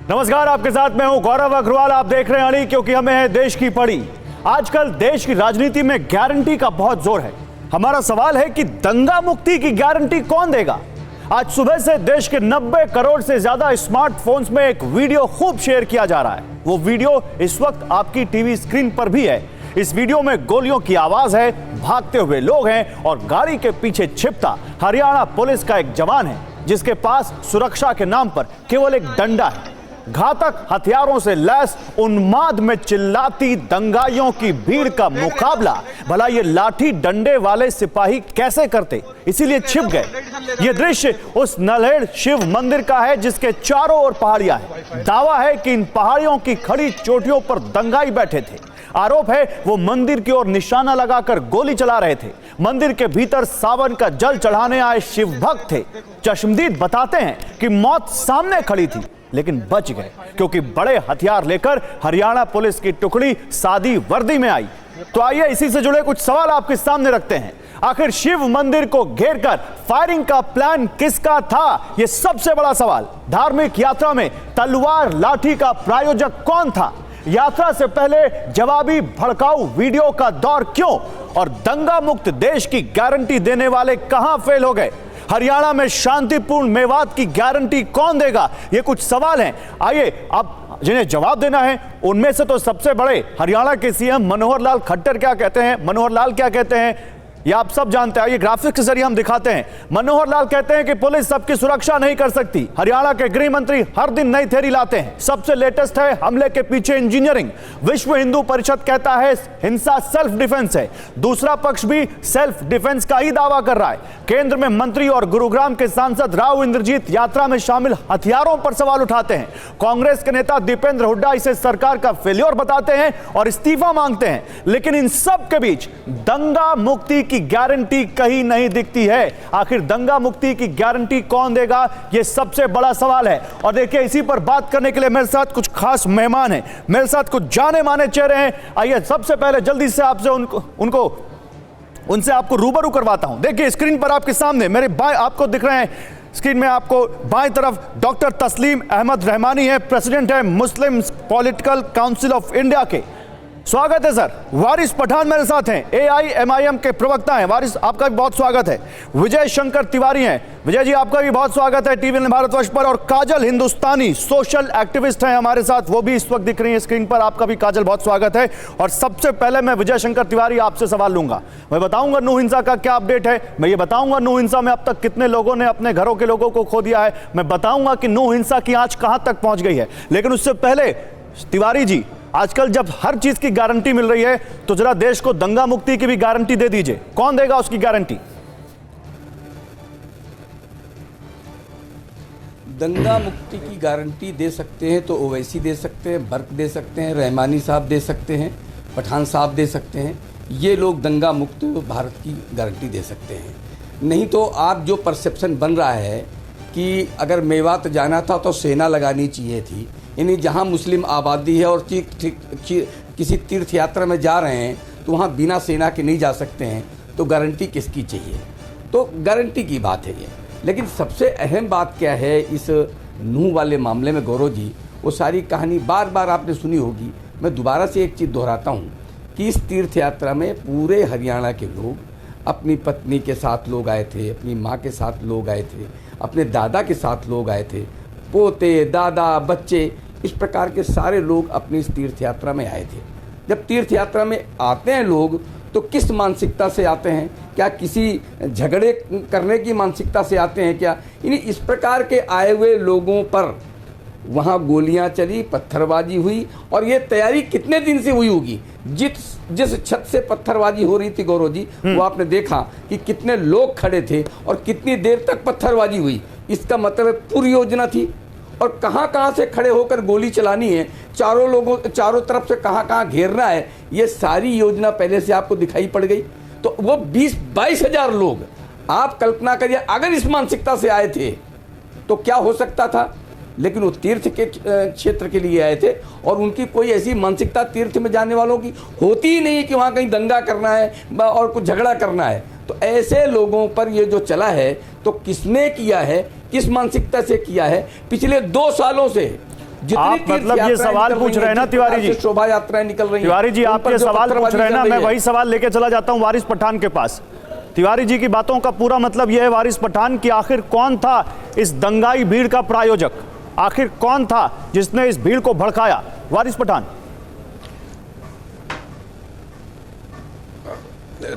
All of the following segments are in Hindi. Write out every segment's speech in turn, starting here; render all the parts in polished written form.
नमस्कार, आपके साथ मैं हूं गौरव अग्रवाल। आप देख रहे हैं अड़ी, क्योंकि हमें है देश की पड़ी। आजकल देश की राजनीति में गारंटी का बहुत जोर है। हमारा सवाल है कि दंगा मुक्ति की गारंटी कौन देगा। आज सुबह से देश के 90 करोड़ से ज्यादा स्मार्टफोन्स में एक वीडियो खूब शेयर किया जा रहा है। वो वीडियो इस वक्त आपकी टीवी स्क्रीन पर भी है। इस वीडियो में गोलियों की आवाज है, भागते हुए लोग हैं और गाड़ी के पीछे छिपता हरियाणा पुलिस का एक जवान है, जिसके पास सुरक्षा के नाम पर केवल एक डंडा है। घातक हथियारों से लैस उन्माद में चिल्लाती दंगाइयों की भीड़ का मुकाबला भला ये लाठी डंडे वाले सिपाही कैसे करते, इसीलिए छिप गए। ये दृश्य उस नल्हेड़ शिव मंदिर का है, जिसके चारों ओर पहाड़ियां हैं। दावा है कि इन पहाड़ियों की खड़ी चोटियों पर दंगाई बैठे थे। आरोप है वो मंदिर की ओर निशाना लगाकर गोली चला रहे थे। मंदिर के भीतर सावन का जल चढ़ाने आए शिव भक्त थे। चश्मदीद बताते हैं कि मौत सामने खड़ी थी, लेकिन बच गए, क्योंकि बड़े हथियार लेकर हरियाणा पुलिस की टुकड़ी सादी वर्दी में आई। तो आइए इसी से जुड़े कुछ सवाल आपके सामने रखते हैं। आखिर शिव मंदिर को घेरकर फायरिंग का प्लान किसका था, यह सबसे बड़ा सवाल। धार्मिक यात्रा में तलवार लाठी का प्रायोजक कौन था? यात्रा से पहले जवाबी भड़काऊ वीडियो का दौर क्यों? और दंगा मुक्त देश की गारंटी देने वाले कहां फेल हो गए? हरियाणा में शांतिपूर्ण मेवात की गारंटी कौन देगा? ये कुछ सवाल हैं। आइए अब जिन्हें जवाब देना है उनमें से तो सबसे बड़े हरियाणा के सीएम मनोहर लाल खट्टर क्या कहते हैं, मनोहर लाल क्या कहते हैं, ये आप सब जानते हैं। ये ग्राफिक्स के जरिए हम दिखाते हैं। मनोहर लाल कहते हैं कि पुलिस सबकी सुरक्षा नहीं कर सकती। हरियाणा के गृह मंत्री हर दिन नई थ्योरी लाते हैं। सबसे लेटेस्ट है हमले के पीछे इंजीनियरिंग। विश्व हिंदू परिषद कहता है हिंसा सेल्फ डिफेंस है। दूसरा पक्ष भी सेल्फ डिफेंस का ही दावा कर रहा है। केंद्र में मंत्री और गुरुग्राम के सांसद राव इंद्रजीत यात्रा में शामिल हथियारों पर सवाल उठाते हैं। कांग्रेस के नेता दीपेंद्र हुड्डा इसे सरकार का फेल्योर बताते हैं और इस्तीफा मांगते हैं। लेकिन इन सब के बीच दंगा मुक्ति की गारंटी कहीं नहीं दिखती है। आखिर दंगा मुक्ति की गारंटी कौन देगा, यह सबसे बड़ा सवाल है। और देखिए, इसी पर बात करने के लिए मेरे साथ कुछ खास मेहमान हैं, मेरे साथ कुछ जाने माने चेहरे हैं। आइए सबसे पहले जल्दी से आपसे उनसे आपको रूबरू करवाता हूं। देखिए स्क्रीन पर आपके सामने मेरे बाएं आपको दिख रहे हैं, स्क्रीन में आपको बाएं तरफ डॉक्टर तस्लीम अहमद रहमानी है, प्रेसिडेंट है मुस्लिम पॉलिटिकल काउंसिल ऑफ इंडिया के। स्वागत है सर। वारिस पठान मेरे साथ हैं, AIMIM के प्रवक्ता हैं। वारिस, आपका भी बहुत स्वागत है। विजय शंकर तिवारी हैं। विजय जी, आपका भी बहुत स्वागत है टीवी भारतवर्ष पर। और काजल हिंदुस्तानी सोशल एक्टिविस्ट हैं हमारे साथ, वो भी इस वक्त दिख रही है स्क्रीन पर। आपका भी काजल बहुत स्वागत है। और सबसे पहले मैं विजय शंकर तिवारी आपसे सवाल लूंगा। मैं बताऊंगा नू हिंसा का क्या अपडेट है, मैं ये बताऊंगा नू हिंसा में अब तक कितने लोगों ने अपने घरों के लोगों को खो दिया है, मैं बताऊंगा कि नू हिंसा की आंच कहां तक पहुंच गई है। लेकिन उससे पहले तिवारी जी, आजकल जब हर चीज की गारंटी मिल रही है, तो जरा देश को दंगा मुक्ति की भी गारंटी दे दीजिए। कौन देगा उसकी गारंटी? दंगा मुक्ति की गारंटी दे सकते हैं तो ओवैसी दे सकते हैं, बर्क दे सकते हैं, रहमानी साहब दे सकते हैं, पठान साहब दे सकते हैं। ये लोग दंगा मुक्त भारत की गारंटी दे सकते हैं। नहीं तो आप जो परसेप्शन बन रहा है कि अगर मेवात जाना था तो सेना लगानी चाहिए थी, यानी जहाँ मुस्लिम आबादी है और किसी तीर्थ यात्रा में जा रहे हैं तो वहाँ बिना सेना के नहीं जा सकते हैं, तो गारंटी किसकी चाहिए? तो गारंटी की बात है ये। लेकिन सबसे अहम बात क्या है इस नूह वाले मामले में गौरव जी, वो सारी कहानी बार बार आपने सुनी होगी। मैं दोबारा से एक चीज़ दोहराता हूँ कि इस तीर्थ यात्रा में पूरे हरियाणा के लोग, अपनी पत्नी के साथ लोग आए थे, अपनी माँ के साथ लोग आए थे, अपने दादा के साथ लोग आए थे, पोते, दादा, बच्चे, इस प्रकार के सारे लोग अपनी इस तीर्थ यात्रा में आए थे। जब तीर्थ यात्रा में आते हैं लोग तो किस मानसिकता से आते हैं? क्या किसी झगड़े करने की मानसिकता से आते हैं क्या? यानी इस प्रकार के आए हुए लोगों पर वहाँ गोलियां चली, पत्थरबाजी हुई। और ये तैयारी कितने दिन से हुई होगी? जिस छत से पत्थरबाजी हो रही थी गौरव जी, वो आपने देखा कि कितने लोग खड़े थे और कितनी देर तक पत्थरबाजी हुई। इसका मतलब पूरी योजना थी। और कहाँ से खड़े होकर गोली चलानी है, चारों तरफ से कहाँ घेरना है, ये सारी योजना पहले से आपको दिखाई पड़ गई। तो वो 20-22 हजार लोग, आप कल्पना करिए अगर इस मानसिकता से आए थे तो क्या हो सकता था। लेकिन वो तीर्थ के क्षेत्र के लिए आए थे और उनकी कोई ऐसी मानसिकता तीर्थ में जाने वालों की होती ही नहीं कि वहाँ कहीं दंगा करना है और कुछ झगड़ा करना है। तो ऐसे लोगों पर ये जो चला है तो किसने किया है, किस मानसिकता से किया है? पिछले 2 सालों से आप मतलब ये सवाल पूछ रहे हैं ना तिवारी जी, शोभा यात्राएं निकल रही हैं तिवारी जी आप ये सवाल पूछ रहे हैं ना, मैं वही सवाल लेके चला जाता हूं वारिस पठान के पास। तिवारी जी की बातों का पूरा मतलब यह है वारिस पठान कि आखिर कौन था इस दंगाई भीड़ का प्रायोजक, आखिर कौन था जिसने इस भीड़ को भड़काया? वारिस पठान।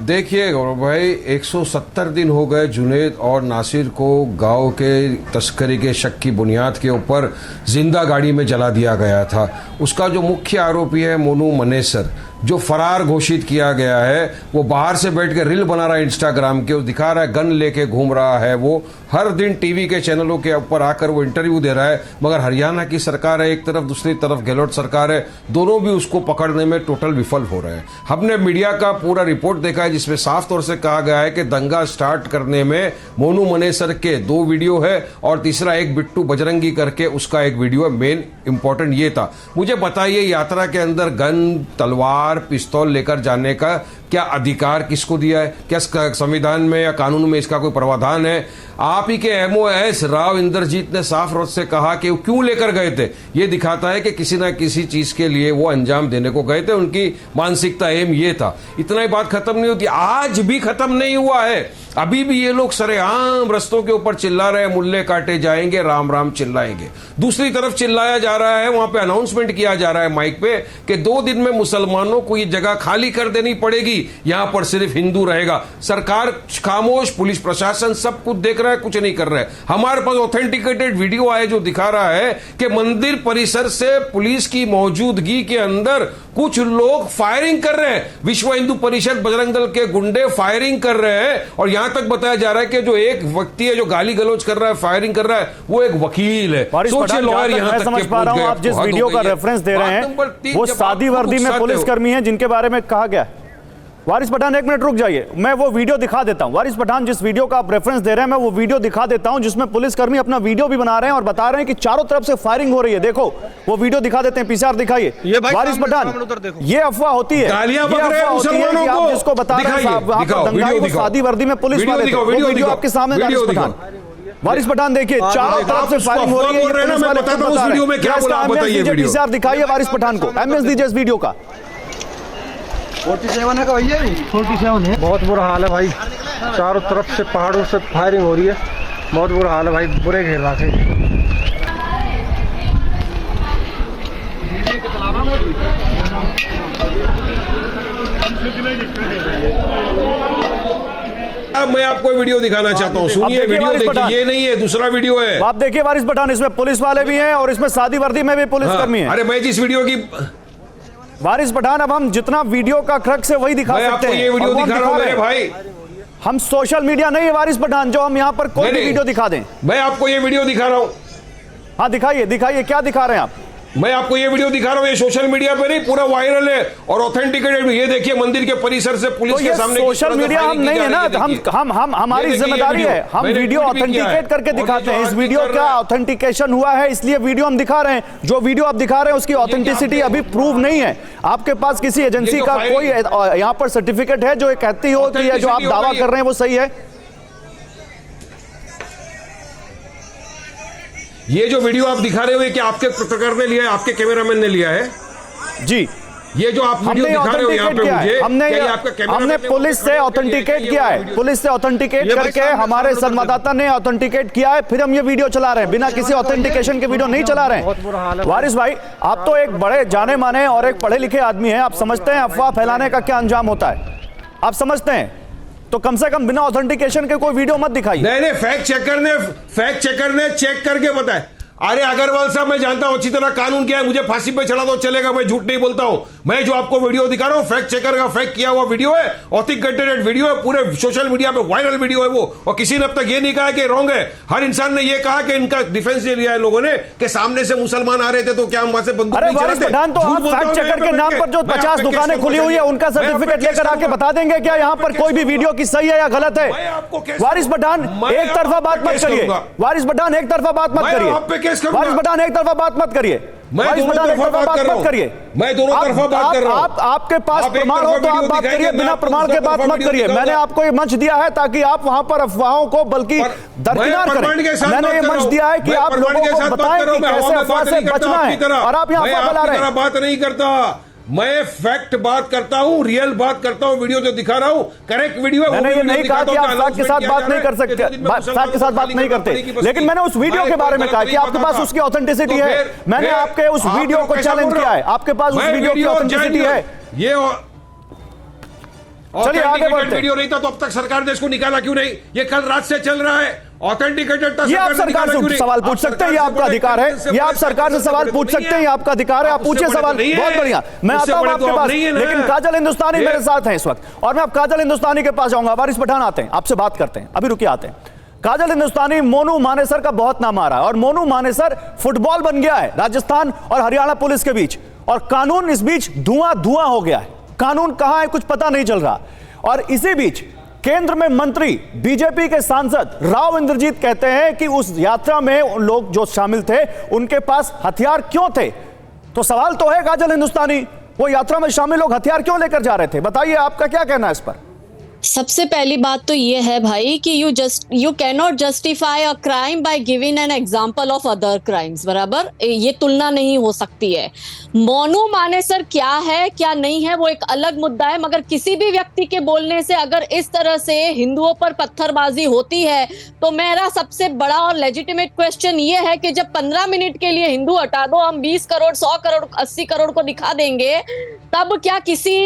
देखिए गौरव भाई, 170 दिन हो गए जुनैद और नासिर को गांव के तस्करी के शक की बुनियाद के ऊपर जिंदा गाड़ी में जला दिया गया था। उसका जो मुख्य आरोपी है मोनू मनेसर, जो फरार घोषित किया गया है, वो बाहर से बैठ के रील बना रहा है इंस्टाग्राम के, वो दिखा रहा है गन लेके घूम रहा है, वो हर दिन टीवी के चैनलों के ऊपर आकर वो इंटरव्यू दे रहा है। मगर हरियाणा की सरकार है एक तरफ, दूसरी तरफ गहलोत सरकार है, दोनों भी उसको पकड़ने में टोटल विफल हो रहे हैं। हमने मीडिया का पूरा रिपोर्ट देखा है जिसमें साफ तौर से कहा गया है कि दंगा स्टार्ट करने में मोनू मनेसर के 2 वीडियो है और तीसरा एक बिट्टू बजरंगी करके उसका एक वीडियो है। मेन इंपॉर्टेंट ये था। मुझे बताइए, यात्रा के अंदर गन, तलवार, पिस्तौल लेकर जाने का क्या अधिकार किसको दिया है? क्या संविधान में या कानून में इसका कोई प्रावधान है? आप ही के MOS राव इंद्रजीत ने साफ रोज से कहा कि वो क्यों लेकर गए थे। ये दिखाता है कि किसी ना किसी चीज के लिए वो अंजाम देने को गए थे, उनकी मानसिकता एम ये था। इतना ही बात खत्म नहीं होती, आज भी खत्म नहीं हुआ है। अभी भी ये लोग सरेआम रस्तों के ऊपर चिल्ला रहे हैं, मुल्ले काटे जाएंगे, राम राम चिल्लाएंगे। दूसरी तरफ चिल्लाया जा रहा है, वहां पे अनाउंसमेंट किया जा रहा है माइक पे कि 2 दिन में मुसलमानों को ये जगह खाली कर देनी पड़ेगी, यहां पर सिर्फ हिंदू रहेगा। सरकार खामोश, पुलिस प्रशासन सब कुछ देख रहा है, कुछ नहीं कर रहा है। हमारे पास ऑथेंटिकेटेड वीडियो है जो दिखा रहा है कि मंदिर परिसर से पुलिस की मौजूदगी के अंदर कुछ लोग फायरिंग कर रहे हैं। विश्व हिंदू परिषद, बजरंग दल के गुंडे फायरिंग कर रहे हैं और यहां तक बताया जा रहा है कि जो एक व्यक्ति है जो गाली गलौज कर रहा है, फायरिंग कर रहा है, वो एक वकील है। सोचिए लॉयर यहां तक समझ पा रहा हूं, आप जिस वीडियो का रेफरेंस दे रहे हैं वो सादी वर्दी में पुलिसकर्मी हैं जिनके बारे में कहा गया। वारिस पठान 1 मिनट रुक जाइए, मैं वो वीडियो दिखा देता हूं। वारिस पठान जिस वीडियो का आप रेफरेंस दे रहे हैं मैं वो वीडियो दिखा देता हूं जिसमें पुलिसकर्मी अपना वीडियो भी बना रहे हैं और बता रहे हैं कि चारों तरफ से फायरिंग हो रही है। देखो वो वीडियो दिखा देते हैं, पीसीआर दिखाइए। वारिस पठान, ये अफवाह होती है, ये अफवाह होती है कि आप जिसको बता रहे हैं वहां पर दंगाई वो सादी वर्दी में पुलिस वाले थे। वो वीडियो आपके सामने वारिस पठान। वारिस पठान देखिए, चारों तरफ से फायरिंग हो रही है। पीसीआर दिखाइए वारिस पठान को, एमएस दीजिए इस वीडियो का। 47 है का भैया, 47 है। बहुत बुरा हाल है भाई, चारों तरफ से पहाड़ों से फायरिंग हो रही है, बहुत बुरा हाल है भाई, बुरे घेर रहा थे। अब मैं आपको वीडियो दिखाना चाहता हूँ, सुनिए वीडियो देखिए। ये नहीं है, दूसरा वीडियो है। आप देखिए वारिस पठान, इसमें पुलिस वाले भी हैं और इसमें सादी वर्दी में भी पुलिसकर्मी हैं। अरे मैं जिस वीडियो की वारिस पठान, अब हम जितना वीडियो का क्रक्स है वही दिखा सकते हैं। ये वीडियो दिखा रहा हूं मेरे भाई, हम सोशल मीडिया नहीं है वारिस पठान जो हम यहाँ पर कोई भी वीडियो दिखा दें। मैं आपको ये वीडियो दिखा रहा हूं। हाँ दिखाइए, दिखाइए क्या दिखा रहे हैं आप? मैं आपको ये वीडियो दिखा रहा हूं, ये सोशल मीडिया पे नहीं, पूरा वायरल है और ऑथेंटिकेटेड। ये देखिए मंदिर के परिसर से पुलिस के सामने। सोशल मीडिया हम नहीं है ना, हम हमारी जिम्मेदारी है, हम वीडियो ऑथेंटिकेट करके दिखाते हैं। इस वीडियो का ऑथेंटिकेशन हुआ है इसलिए वीडियो हम दिखा रहे हैं। जो वीडियो आप दिखा रहे हैं उसकी ऑथेंटिसिटी अभी प्रूव नहीं है। आपके पास किसी एजेंसी का कोई यहाँ पर सर्टिफिकेट है जो ये कहती हो कि जो आप दावा कर रहे हैं वो सही है? ये जो वीडियो आप दिखा रहे हो, ये क्या आपके पत्रकार ने लिया है, आपके कैमरामैन ने लिया है? जी, ये जो आप वीडियो दिखा रहे हो यहाँ पे मुझे, हमने पुलिस से ऑथेंटिकेट किया है, पुलिस से ऑथेंटिकेट करके हमारे संवाददाता ने ऑथेंटिकेट किया है, फिर हम ये वीडियो चला रहे हैं। बिना किसी ऑथेंटिकेशन के वीडियो नहीं चला रहे हैं। वारिस भाई, आप तो एक बड़े जाने माने और एक पढ़े लिखे आदमी हैं, आप समझते हैं अफवाह फैलाने का क्या अंजाम होता है, आप समझते हैं, तो कम से कम बिना ऑथेंटिकेशन के कोई वीडियो मत दिखाइए। नहीं, फैक्ट चेकर ने चेक करके बताया। अरे अग्रवाल साहब, मैं जानता हूं अच्छी तरह कानून क्या है, मुझे फांसी पे चढ़ा दो चलेगा, मैं झूठ नहीं बोलता हूं। मैं जो आपको वीडियो दिखा रहा हूं फैक्ट चेकर का फैक्ट किया हुआ वीडियो है, ऑथेंटिकेटेड वीडियो है, पूरे सोशल मीडिया पे वायरल वीडियो है वो। और किसी ने अब तक ये नहीं कहा कि रॉन्ग है। हर इंसान ने ये कहा कि इनका डिफेंस ले लिया है लोगों ने कि सामने से मुसलमान आ रहे थे तो क्या हम वहां से बंदूक नहीं चलाते? तो आप फैक्ट चेकर के नाम पर जो 50 दुकानें खुली हुई है उनका सर्टिफिकेट लेकर आके बता देंगे क्या यहाँ पर कोई भी वीडियो की सही है या गलत है? वारिस पठान एक तरफा बात मत करिए, वारिस पठान एक तरफा बात मत करिए, वारिस पठान एक तरफा बात मत करिए। मैं दोनों तरफा बात कर रहा हूं। करिए, मैं दोनों तरफा बात कर रहा हूं। आपके पास प्रमाण हो तो आप बात करिए, बिना प्रमाण के बात मत करिए। मैंने आपको ये मंच दिया है ताकि आप वहां पर अफवाहों को बल्कि दरकिनार करें। मैंने ये मंच दिया है कि आप लोगों को बताएं कि कैसे अफवाह से बचना है, और आप यहाँ अफवाह फैला रहे हैं। बात नहीं करता, मैं फैक्ट बात करता हूं, रियल बात करता हूं, वीडियो जो दिखा रहा हूं करेक्ट वीडियो है। मैंने ये नहीं कहा कि आप फैक्ट के साथ बात नहीं कर सकते, फैक्ट के साथ बात नहीं करते, लेकिन मैंने उस वीडियो के बारे में कहा कि आपके पास उसकी ऑथेंटिसिटी है। मैंने आपके उस वीडियो को चैलेंज किया है, आपके पास उस वीडियो की ऑथेंटिसिटी है। ये चलिए आगे बढ़ते हैं। वीडियो नहीं था तो अब तक सरकार ने इसको निकाला क्यों नहीं? ये कल रात से चल रहा है, ऑथेंटिकेटेड था। ये आप सरकार से सवाल पूछ सकते हैं, ये आपका अधिकार है। ये आप सरकार से सवाल पूछ सकते हैं, ये आपका अधिकार है, आप पूछिए सवाल। बहुत बढ़िया, मैं आता हूं आपके पास, लेकिन काजल हिंदुस्तानी मेरे साथ हैं इस वक्त, और मैं अब काजल हिंदुस्तानी के पास जाऊंगा। वारिस पठान आते हैं, आपसे बात करते हैं, अभी रुकिए आते हैं। काजल हिंदुस्तानी, मोनू मानेसर का बहुत नाम आ रहा है, और मोनू मानेसर फुटबॉल बन गया है राजस्थान और हरियाणा पुलिस के बीच, और कानून इस बीच धुआं धुआं हो गया है। कानून कहां है कुछ पता नहीं चल रहा। और इसी बीच केंद्र में मंत्री बीजेपी के सांसद राव इंद्रजीत कहते हैं कि उस यात्रा में उन लोग जो शामिल थे उनके पास हथियार क्यों थे। तो सवाल तो है काजल हिंदुस्तानी, वो यात्रा में शामिल लोग हथियार क्यों लेकर जा रहे थे? बताइए आपका क्या कहना है इस पर। सबसे पहली बात तो ये है भाई कि you can not justify a crime by giving an example of other crimes, बराबर? ये तुलना नहीं हो सकती है। मोनू मानेसर क्या है क्या नहीं है वो एक अलग मुद्दा है, मगर किसी भी व्यक्ति के बोलने से अगर इस तरह से हिंदुओं पर पत्थरबाजी होती है तो मेरा सबसे बड़ा और लेजिटिमेट क्वेश्चन ये है कि जब 15 मिनट के लिए हिंदू हटा दो, हम 20 करोड़ 100 करोड़ 80 करोड़ को दिखा देंगे, तब क्या किसी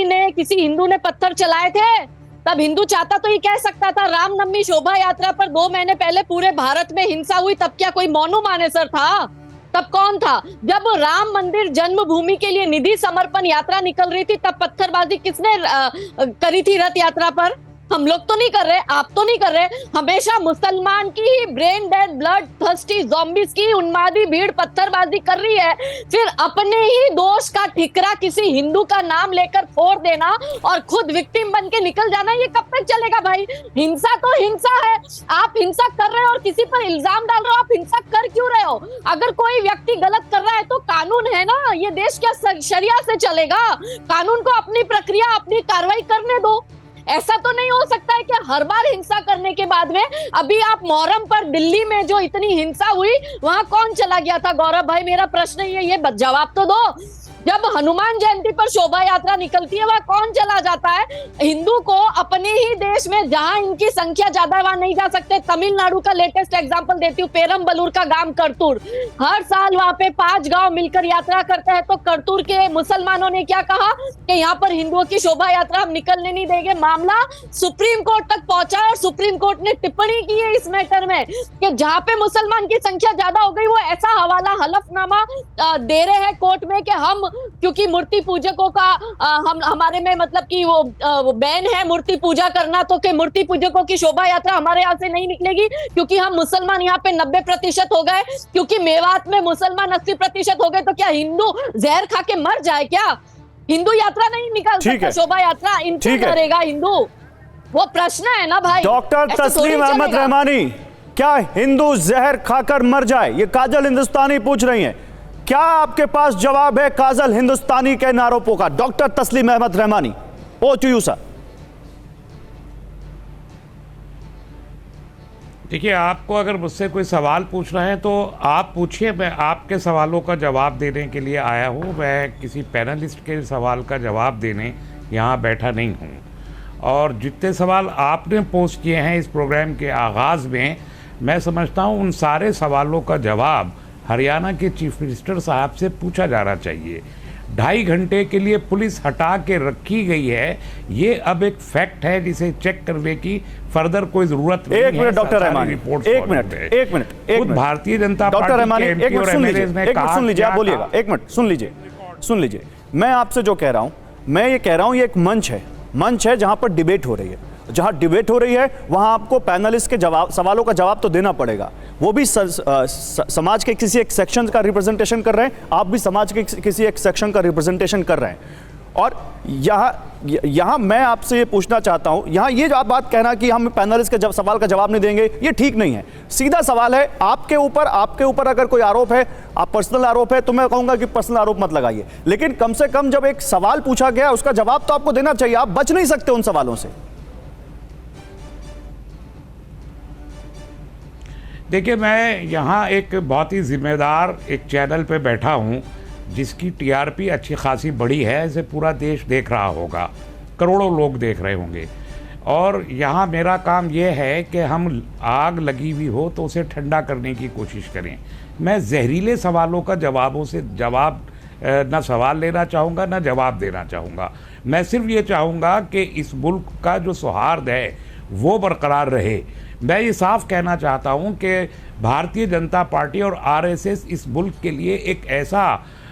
हिंदू ने पत्थर चलाए थे? तब हिंदू चाहता तो ये कह सकता था रामनवमी शोभा यात्रा पर 2 महीने पहले पूरे भारत में हिंसा हुई, तब क्या कोई मोनू मानेसर था? तब कौन था? जब राम मंदिर जन्मभूमि के लिए निधि समर्पण यात्रा निकल रही थी तब पत्थरबाजी किसने करी थी रथ यात्रा पर? हम लोग तो नहीं कर रहे, आप तो नहीं कर रहे। हमेशा मुसलमान की ही brain dead bloodthirsty zombies की उन्मादी भीड़ पत्थरबाजी कर रही है, फिर अपने ही दोष का ठिकरा किसी हिंदू का नाम लेकर फोड़ देना और खुद विक्टिम बन के निकल जाना, ये कब तक चलेगा भाई? हिंसा तो हिंसा है। आप हिंसा कर रहे हो और किसी पर इल्जाम डाल रहे हो, आप हिंसा कर क्यों रहे हो? अगर कोई व्यक्ति गलत कर रहा है तो कानून है ना, ये देश क्या शरिया से चलेगा? कानून को अपनी प्रक्रिया अपनी कार्रवाई करने दो। ऐसा तो नहीं हो सकता है कि हर बार हिंसा करने के बाद में, अभी आप मोहर्रम पर दिल्ली में जो इतनी हिंसा हुई वहां कौन चला गया था? गौरव भाई मेरा प्रश्न ये जवाब तो दो। जब हनुमान जयंती पर शोभा यात्रा निकलती है वहां कौन चला जाता है? हिंदू को अपने ही देश में जहां इनकी संख्या ज्यादा है वहां नहीं जा सकते। तमिलनाडु का लेटेस्ट एग्जांपल देती हूँ, पेरम्बलूर का गांव करतूर, हर साल वहां पे 5 गांव मिलकर यात्रा करते हैं। तो करतूर के मुसलमानों ने क्या कहा कि यहाँ पर हिंदुओं की शोभा यात्रा हम निकलने नहीं देंगे। मामला सुप्रीम कोर्ट तक पहुंचा और सुप्रीम कोर्ट ने टिप्पणी की है इस मैटर में कि जहां पे मुसलमान की संख्या ज्यादा हो गई वो ऐसा हवाला हलफनामा दे रहे हैं कोर्ट में कि हम, क्योंकि मूर्ति पूजकों का हमारे में मतलब कि वो बैन है मूर्ति पूजा करना, तो कि मूर्ति पूजकों की शोभा यात्रा हमारे यहाँ से नहीं निकलेगी क्योंकि हम मुसलमान यहाँ पे 90% हो गए, क्योंकि मेवात में मुसलमान 80% हो गए। तो क्या हिंदू जहर खा के मर जाए क्या? हिंदू यात्रा नहीं निकाल सकता शोभा यात्रा, इनसे डरेगा हिंदू? वो प्रश्न है ना भाई। डॉक्टर तस्लीम अहमद रहमानी, क्या हिंदू जहर खाकर मर जाए? ये काजल हिंदुस्तानी पूछ रही हैं। क्या आपके पास जवाब है काजल हिंदुस्तानी के इन आरोपों का? Doctor Taslim Ahmed Rahmani, over to you sir. देखिए, आपको अगर मुझसे कोई सवाल पूछना है तो आप पूछिए, मैं आपके सवालों का जवाब देने के लिए आया हूँ। मैं किसी पैनलिस्ट के सवाल का जवाब देने यहाँ बैठा नहीं हूँ। और जितने सवाल आपने पोस्ट किए हैं इस प्रोग्राम के आगाज़ में, मैं समझता हूँ उन सारे सवालों का जवाब हरियाणा के चीफ मिनिस्टर साहब से पूछा जाना चाहिए। 2.5 घंटे के लिए पुलिस हटा के रखी गई है, ये अब एक फैक्ट है जिसे चेक करने की फर्दर कोई जरूरत नहीं है। एक मिनट डॉक्टर रहमानी, एक मिनट भारतीय जनता डॉक्टर रहमानी, एक मिनट सुन लीजिए, आप बोलिएगा, क्या? एक मिनट सुन लीजिए। मैं आपसे जो कह रहा हूं, मैं ये कह रहा हूं ये एक मंच है जहां पर डिबेट हो रही है। जहां डिबेट हो रही है वहां आपको पैनलिस्ट के सवालों का जवाब तो देना पड़ेगा। वो भी समाज के किसी एक सेक्शन का रिप्रेजेंटेशन कर रहे हैं, आप भी समाज के किसी एक सेक्शन का रिप्रेजेंटेशन कर रहे हैं। और यहाँ मैं आपसे ये पूछना चाहता हूँ, यहाँ ये जो आप बात कहना कि हम पैनलिस्ट के सवाल का जवाब नहीं देंगे, ये ठीक नहीं है। सीधा सवाल है आपके ऊपर अगर कोई आरोप है, आप पर्सनल आरोप है, तो मैं कहूंगा कि पर्सनल आरोप मत लगाइए, लेकिन कम से कम जब एक सवाल पूछा गया उसका जवाब तो आपको देना चाहिए। आप बच नहीं सकते उन सवालों से। देखिए, मैं यहाँ एक बहुत ही जिम्मेदार एक चैनल पे बैठा हूँ जिसकी टीआरपी अच्छी खासी बड़ी है, इसे पूरा देश देख रहा होगा, करोड़ों लोग देख रहे होंगे। और यहाँ मेरा काम ये है कि हम आग लगी हुई हो तो उसे ठंडा करने की कोशिश करें। मैं जहरीले सवालों का जवाब ना सवाल लेना चाहूँगा ना जवाब देना चाहूँगा। मैं सिर्फ ये चाहूँगा कि इस मुल्क का जो सौहार्द है वो बरकरार रहे। मैं ये साफ कहना चाहता हूँ कि भारतीय जनता पार्टी और आरएसएस इस मुल्क के लिए एक ऐसा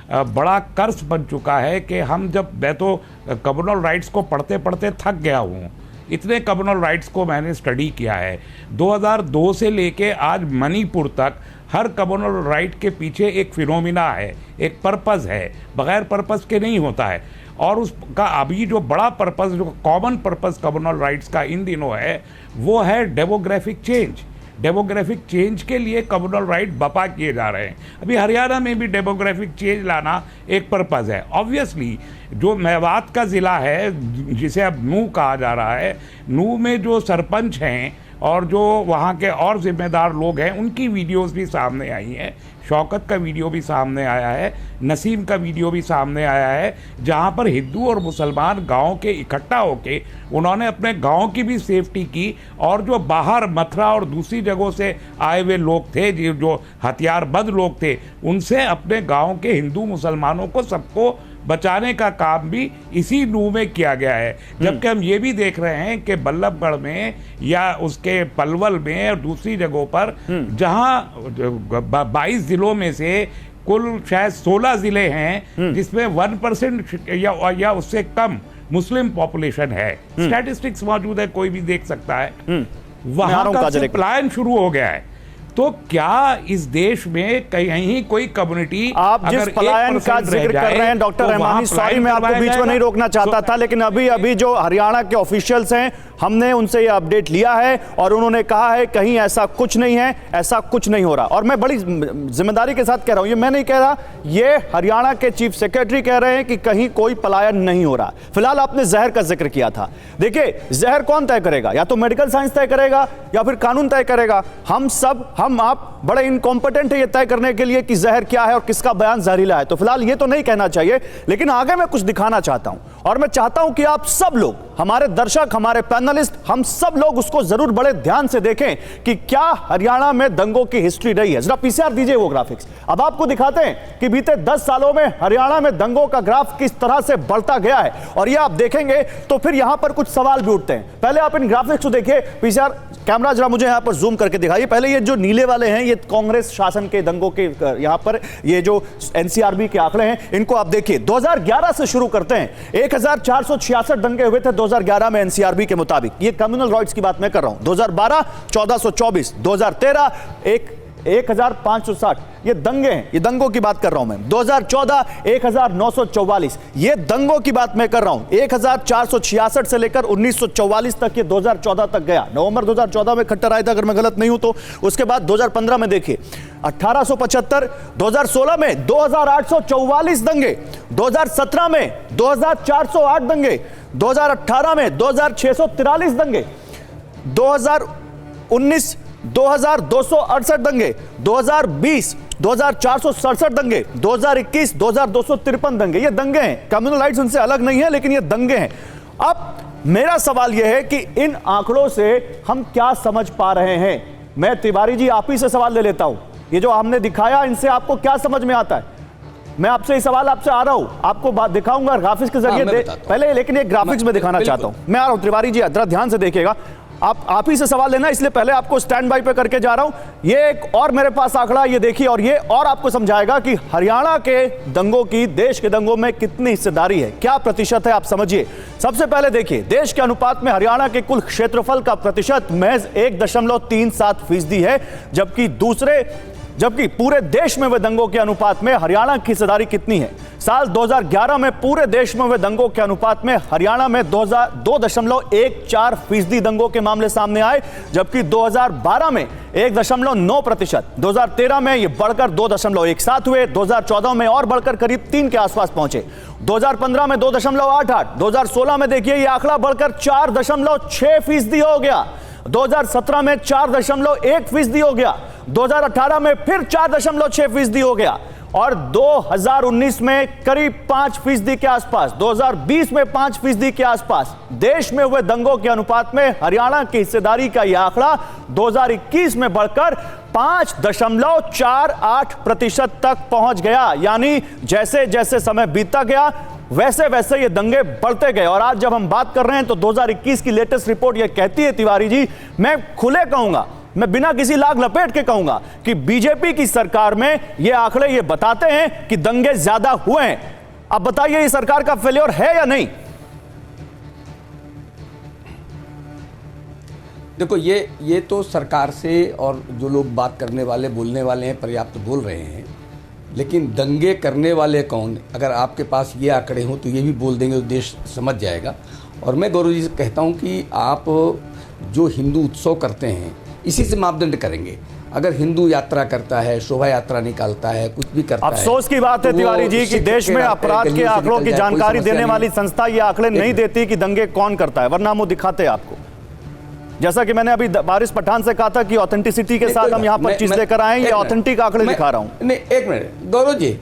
बड़ा कर्ज बन चुका है कि मैं तो कम्युनल राइट्स को पढ़ते पढ़ते थक गया हूँ। इतने कम्युनल राइट्स को मैंने स्टडी किया है। 2002 से लेके आज मणिपुर तक हर कम्युनल राइट के पीछे एक फिनोमिना है, एक पर्पस है, बगैर पर्पस के नहीं होता है। और उसका अभी जो बड़ा पर्पस, जो कॉमन पर्पस कम्युनल राइट्स का इन दिनों है, वो है डेमोग्राफिक चेंज। डेमोग्राफिक चेंज के लिए कम्युनल राइट बपा किए जा रहे हैं। अभी हरियाणा में भी डेमोग्राफिक चेंज लाना एक पर्पस है। ऑब्वियसली जो मेवात का ज़िला है जिसे अब नूह कहा जा रहा है, नूह में जो सरपंच हैं और जो वहाँ के और जिम्मेदार लोग हैं, उनकी वीडियोस भी सामने आई हैं। शौकत का वीडियो भी सामने आया है, नसीम का वीडियो भी सामने आया है, जहाँ पर हिंदू और मुसलमान गांव के इकट्ठा होके उन्होंने अपने गांव की भी सेफ्टी की। और जो बाहर मथुरा और दूसरी जगहों से आए हुए लोग थे, जो हथियारबंद लोग थे, उनसे अपने गांव के हिंदू मुसलमानों को सबको बचाने का काम भी इसी नूह में किया गया है। जबकि हम ये भी देख रहे हैं कि बल्लभगढ़ में या उसके पलवल में और दूसरी जगहों पर जहां 22 जिलों में से कुल शायद 16 जिले हैं जिसमें 1% या उससे कम मुस्लिम पॉपुलेशन है। स्टैटिस्टिक्स मौजूद है, कोई भी देख सकता है। वहां का पलायन शुरू हो गया है। तो क्या इस देश में कहीं कोई कम्युनिटी, आप जिस पलायन का जिक्र कर रहे हैं डॉक्टर रहमानी, सॉरी मैं आपको बीच में नहीं रोकना चाहता था, लेकिन अभी जो हरियाणा के ऑफिशियल्स हैं, हमने उनसे ये अपडेट लिया है और उन्होंने कहा है कहीं ऐसा कुछ नहीं है, ऐसा कुछ नहीं हो रहा। और मैं बड़ी जिम्मेदारी के साथ कह रहा हूं, ये मैं नहीं कह रहा, ये हरियाणा के चीफ सेक्रेटरी कह रहे हैं कि कहीं कोई पलायन नहीं हो रहा। फिलहाल आपने जहर का जिक्र किया था। देखिए, जहर कौन तय करेगा? या तो मेडिकल साइंस तय करेगा या फिर कानून तय करेगा। हम आप बड़े इनकॉम्पिटेंट है ये तय करने के लिए कि जहर क्या है और किसका बयान जहरीला है। तो फिलहाल ये तो नहीं कहना चाहिए, लेकिन आगे मैं कुछ दिखाना चाहता हूं और मैं चाहता हूं कि आप सब लोग, हमारे दर्शक, हमारे पैनलिस्ट, हम सब लोग उसको जरूर बड़े ध्यान से देखें कि क्या हरियाणा में दंगों की हिस्ट्री रही है। जरा पीसीआर दीजिए वो ग्राफिक्स। अब आपको दिखाते हैं कि बीते 10 सालों में हरियाणा में दंगों का ग्राफ किस तरह से बढ़ता गया है। और ये आप देखेंगे तो फिर यहां पर कुछ सवाल भी उठते हैं। पहले आप इन ग्राफिक्स को देखिए। पीसीआर कैमरा जरा मुझे यहां पर जूम करके दिखाइए। पहले ये जो नीले वाले हैं, ये कांग्रेस शासन के दंगों के, यहां पर ये जो एनसीआरबी के आंकड़े हैं, इनको आप देखिए। 2011 से शुरू करते हैं। 1466 दंगे हुए थे 2011 में एनसीआरबी के मुताबिक। ये कम्युनल राइट्स की बात मैं कर रहा हूं। 2012 1424, 2013 1560 ये दंगे हैं, ये दंगों की बात कर रहा हूं मैं। 2014 1944 ये दंगों की बात मैं कर रहा हूं। 1466 से लेकर 1944 तक, ये 2014 तक गया। नवंबर 2014 में खट्टर आया था अगर मैं गलत नहीं हूं तो। उसके बाद 2015 में देखिए 1875, 2016 में 2844 दंगे, 2017 में 2408 दंगे, 2018 में 2643 दंगे, 2019 2268 दंगे, 2020 2467 दंगे, 2021 2253 दंगे। ये दंगे हैं, कम्युनल राइट्स उनसे अलग नहीं है, लेकिन ये दंगे हैं। अब मेरा सवाल यह है कि इन आंकड़ों से हम क्या समझ पा रहे हैं। मैं तिवारी जी आप ही से सवाल ले लेता हूं। ये जो हमने दिखाया, इनसे आपको क्या समझ में आता है? मैं आपसे ये सवाल आपसे आ रहा हूं, आपको बात दिखाऊंगा ग्राफिक्स के जरिए पहले, लेकिन ये ग्राफिक्स में दिखाना चाहता हूं। मैं आ रहा हूं तिवारी जी, जरा ध्यान से देखिएगा। आप ही से सवाल लेना, इसलिए पहले आपको स्टैंड बाय पे करके जा रहा हूं। ये एक और मेरे पास आंकड़ा, ये देखिए, और ये और आपको समझाएगा कि हरियाणा के दंगों की देश के दंगों में कितनी हिस्सेदारी है, क्या प्रतिशत है, आप समझिए। सबसे पहले देखिए, देश के अनुपात में हरियाणा के कुल क्षेत्रफल का प्रतिशत महज 1.37% है, जबकि दूसरे जबकि पूरे देश में हुए दंगों के अनुपात में हरियाणा की हिस्सेदारी कितनी है? साल 2011 में पूरे देश में हुए दंगों के अनुपात में हरियाणा में 2.14% दंगों के मामले सामने आए, जबकि 2012 में 1.9%, 2013 में यह बढ़कर 2.17 हुए, 2014 में और बढ़कर करीब 3 के आसपास पहुंचे, 2015 में 2.88, 2016 में देखिए यह आंकड़ा बढ़कर 4.6% हो गया, 2017 में 4.1% हो गया, 2018 में फिर 4.6% हो गया और 2019 में करीब 5% के आसपास, 2020 में 5% के आसपास। देश में हुए दंगों के अनुपात में हरियाणा की हिस्सेदारी का यह आंकड़ा 2021 में बढ़कर 5.48% तक पहुंच गया। यानी जैसे जैसे समय बीतता गया वैसे वैसे ये दंगे बढ़ते गए। और आज जब हम बात कर रहे हैं तो 2021 की लेटेस्ट रिपोर्ट ये कहती है, तिवारी जी, मैं खुले कहूंगा, मैं बिना किसी लाग लपेट के कहूंगा कि बीजेपी की सरकार में ये आंकड़े ये बताते हैं कि दंगे ज्यादा हुए हैं। अब बताइए ये सरकार का फेलियर है या नहीं? देखो, ये तो सरकार से और जो लोग बात करने वाले बोलने वाले हैं पर्याप्त बोल रहे हैं, लेकिन दंगे करने वाले कौन? अगर आपके पास ये आंकड़े हों तो ये भी बोल देंगे तो देश समझ जाएगा। और मैं गौरव जी से कहता हूँ कि आप जो हिंदू उत्सव करते हैं इसी से मापदंड करेंगे। अगर हिंदू यात्रा करता है, शोभा यात्रा निकालता है, कुछ भी करता है, अफसोस की बात है तिवारी जी कि देश में अपराध के आंकड़ों की जानकारी देने वाली संस्था ये आंकड़े नहीं देती कि दंगे कौन करता है, वरना हम वो दिखाते आपको। जैसा कि मैंने अभी वारिस पठान से कहा था कि ऑथेंटिसिटी के साथ हम यहाँ पर चीज लेकर आए, ये ऑथेंटिक आंकड़े दिखा रहा हूँ। नहीं, एक मिनट गौरव जी,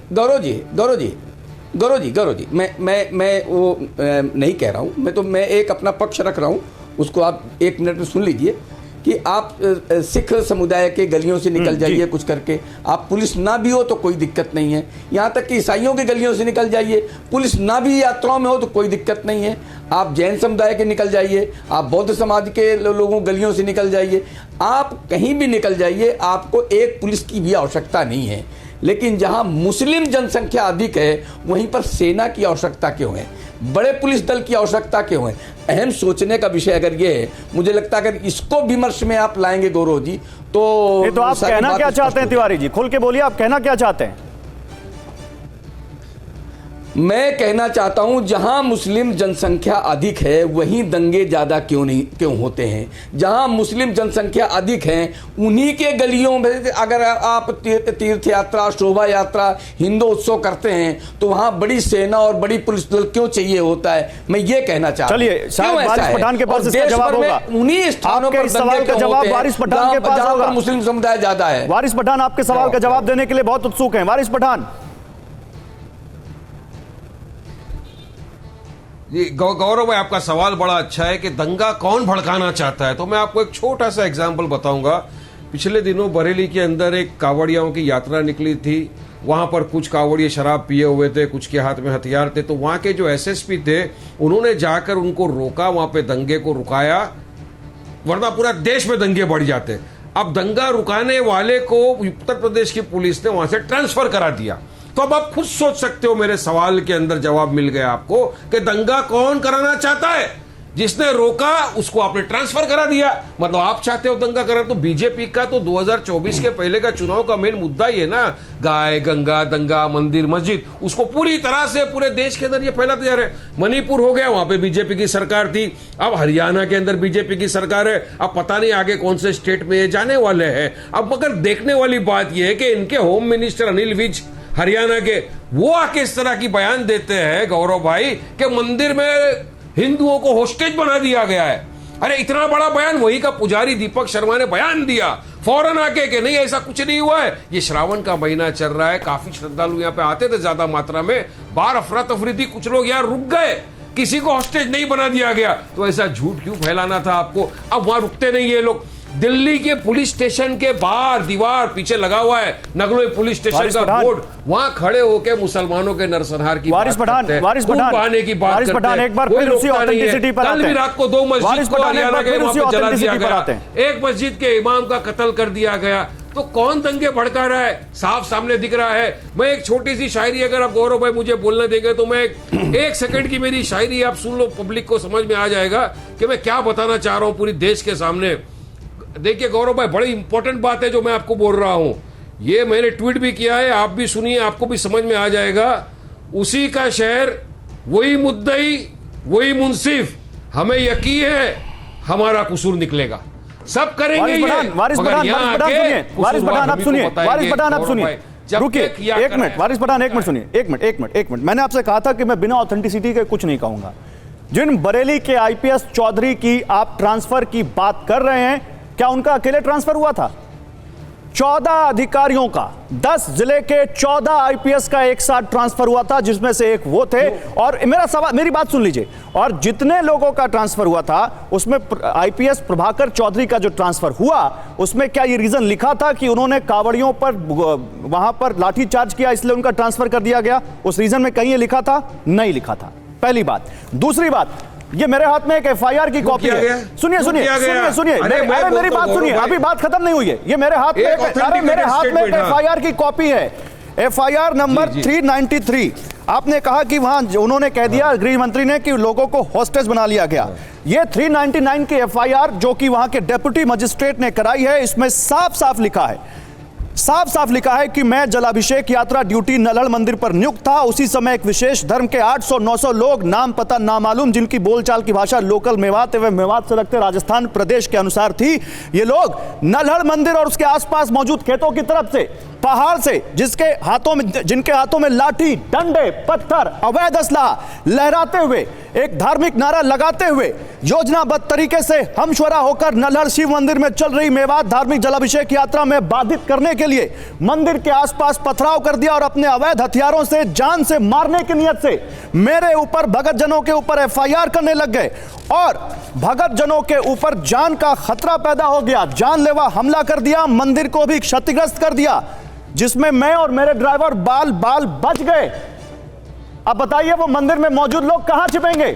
मैं वो नहीं कह रहा हूँ, मैं एक अपना पक्ष रख रहा हूँ, उसको आप 1 मिनट में सुन लीजिए कि आप सिख समुदाय के गलियों से निकल जाइए कुछ करके, आप पुलिस ना भी हो तो कोई दिक्कत नहीं है, यहाँ तक कि ईसाइयों के गलियों से निकल जाइए, पुलिस ना भी यात्राओं में हो तो कोई दिक्कत नहीं है, आप जैन समुदाय के निकल जाइए, आप बौद्ध समाज के लोगों गलियों से निकल जाइए, आप कहीं भी निकल जाइए, आपको एक पुलिस की भी आवश्यकता नहीं है। लेकिन जहां मुस्लिम जनसंख्या अधिक है वहीं पर सेना की आवश्यकता क्यों है, बड़े पुलिस दल की आवश्यकता क्यों है? अहम सोचने का विषय अगर ये है, मुझे लगता है अगर इसको विमर्श में आप लाएंगे गौरव जी तो आप कहना क्या चाहते हैं? तिवारी जी खुल के बोलिए, आप कहना क्या चाहते हैं? मैं कहना चाहता हूं जहां मुस्लिम जनसंख्या अधिक है वहीं दंगे ज्यादा क्यों होते हैं? जहां मुस्लिम जनसंख्या अधिक है उन्हीं के गलियों में अगर आप तीर्थ यात्रा, शोभा यात्रा, हिंदू उत्सव करते हैं तो वहां बड़ी सेना और बड़ी पुलिस दल क्यों चाहिए होता है? मैं ये कहना चाहता हूं। चलिए, वारिस पठान के पास इसका जवाब होगा। उन्हीं स्थानों पर सवाल का जवाब वारिस पठान के पास होगा। मुस्लिम समुदाय ज्यादा है। वारिस पठान आपके सवाल का जवाब देने के लिए बहुत उत्सुक हैं। वारिस पठान जी, गौरव भाई, आपका सवाल बड़ा अच्छा है कि दंगा कौन भड़काना चाहता है। तो मैं आपको एक छोटा सा एग्जांपल बताऊंगा। पिछले दिनों बरेली के अंदर एक कांवड़ियों की यात्रा निकली थी। वहां पर कुछ कांवड़िए शराब पिए हुए थे, कुछ के हाथ में हथियार थे। तो वहां के जो एसएसपी थे उन्होंने जाकर उनको रोका, वहां पे दंगे को रुकाया, वरना पूरा देश में दंगे बढ़ जाते। अब दंगा रुकाने वाले को उत्तर प्रदेश की पुलिस ने वहां से ट्रांसफर करा दिया। तो अब आप खुद सोच सकते हो, मेरे सवाल के अंदर जवाब मिल गया आपको कि दंगा कौन कराना चाहता है। जिसने रोका उसको आपने ट्रांसफर करा दिया। मतलब आप चाहते हो दंगा करा। तो बीजेपी का तो 2024 के पहले का चुनाव का मेन मुद्दा ही है ना, गाय गंगा दंगा मंदिर मस्जिद, उसको पूरी तरह से पूरे देश के अंदर ये फैलाते जा रहे हैं। मणिपुर हो गया, वहां पे बीजेपी की सरकार थी, अब हरियाणा के अंदर बीजेपी की सरकार है। अब पता नहीं आगे कौन से स्टेट में ये जाने वाले हैं। अब मगर देखने वाली बात यह है कि इनके होम मिनिस्टर अनिल विज हरियाणा के, वो आके इस तरह की बयान देते हैं गौरव भाई कि मंदिर में हिंदुओं को होस्टेज बना दिया गया है। अरे इतना बड़ा बयान वही का पुजारी दीपक शर्मा ने बयान दिया फौरन आके कि नहीं ऐसा कुछ नहीं हुआ है। ये श्रावण का महीना चल रहा है, काफी श्रद्धालु यहाँ पे आते थे ज्यादा मात्रा में, बाहर अफरा तफरी थी, कुछ लोग यहाँ रुक गए, किसी को हॉस्टेज नहीं बना दिया गया। तो ऐसा झूठ क्यों फैलाना था आपको? अब वहां रुकते नहीं ये लोग। दिल्ली के पुलिस स्टेशन के बाहर दीवार पीछे लगा हुआ है नगलोई पुलिस स्टेशन का बोर्ड, वहां खड़े होकर मुसलमानों के नरसंहार की वारिस पठान की बात करते हैं। एक बार फिर उसी ऑथेंटिसिटी पर आते हैं। कल भी रात को 2 मस्जिद को हरियाणा के वहां पे जला दिया गया, एक मस्जिद के इमाम का कत्ल कर दिया गया। तो कौन दंगे भड़का रहा है? साफ सामने दिख रहा है। मैं एक छोटी सी शायरी, अगर आप गौरव भाई मुझे बोलने देंगे तो मैं 1 सेकंड की मेरी शायरी आप सुन लो, पब्लिक को समझ में आ जाएगा कि मैं क्या बताना चाह रहा हूं पूरी देश के सामने। देखिए गौरव भाई, बड़ी इंपॉर्टेंट बात है जो मैं आपको बोल रहा हूं ये मैंने ट्वीट भी किया है, आप भी सुनिए, आपको भी समझ में आ जाएगा। उसी का शहर, वही मुद्दई, वही मुंसिफ, हमें यकीन है हमारा कसूर निकलेगा, सब करेंगे ये। वारिस पठान आप सुनिए, वारिस पठान आप सुनिए, रुकिए एक मिनट, वारिस पठान एक मिनट सुनिए, एक मिनट। मैंने आपसे कहा था कि मैं बिना ऑथेंटिसिटी के कुछ नहीं कहूंगा। जिन बरेली के आईपीएस चौधरी की आप ट्रांसफर की बात कर रहे हैं, क्या उनका अकेले ट्रांसफर हुआ था? 14 अधिकारियों का, 10 जिले के 14 आईपीएस का एक साथ ट्रांसफर हुआ था, जिसमें से एक वो थे। और मेरी बात सुन लीजिए, और जितने लोगों का ट्रांसफर हुआ था उसमें आईपीएस प्रभाकर चौधरी का जो ट्रांसफर हुआ, उसमें क्या ये रीजन लिखा था कि उन्होंने कांवड़ियों पर वहां पर लाठीचार्ज किया इसलिए उनका ट्रांसफर कर दिया गया? उस रीजन में कहीं ये लिखा था? नहीं लिखा था, पहली बात। दूसरी बात, ये मेरे हाथ में एक एफआईआर की कॉपी है। सुनिए मेरी बात सुनिए, अभी बात खत्म नहीं हुई है। ये मेरे हाथ में एक एफआईआर की कॉपी है, एफआईआर नंबर 393। आपने कहा कि वहां उन्होंने कह दिया, गृह मंत्री ने, कि लोगों को हॉस्टेज बना लिया गया। ये 399 की एफआईआर जो कि वहां के डेप्यूटी मजिस्ट्रेट ने कराई है, इसमें साफ साफ लिखा है कि मैं जलाभिषेक यात्रा ड्यूटी नल्हड़ मंदिर पर नियुक्त था। उसी समय एक विशेष धर्म के 800-900 लोग, नाम पता नामालूम, जिनकी बोलचाल की भाषा लोकल मेवात एवं मेवात से लगते राजस्थान प्रदेश के अनुसार थी, ये लोग नल्हड़ मंदिर और उसके आसपास मौजूद खेतों की तरफ से, पहाड़ से, जिनके हाथों में लाठी, डंडे, पत्थर, अवैध असलाह लहराते हुए, एक धार्मिक नारा लगाते हुए, योजनाबद्ध तरीके से हमशुरा होकर नल्हड़ शिव मंदिर में चल रही मेवात धार्मिक जलाभिषेक यात्रा में बाधित करने के लिए मंदिर के आसपास पथराव कर दिया और अपने अवैध हथियारों से जान से मारने की नियत से मेरे ऊपर, भगत जनों के ऊपर एफआईआर करने लग गए और भगत जनों के ऊपर जान का खतरा पैदा हो गया। जानलेवा हमला कर दिया, मंदिर को भी क्षतिग्रस्त कर दिया, जिसमें मैं और मेरे ड्राइवर बाल बच गए। अब बताइए, वो मंदिर में मौजूद लोग कहां छिपेंगे,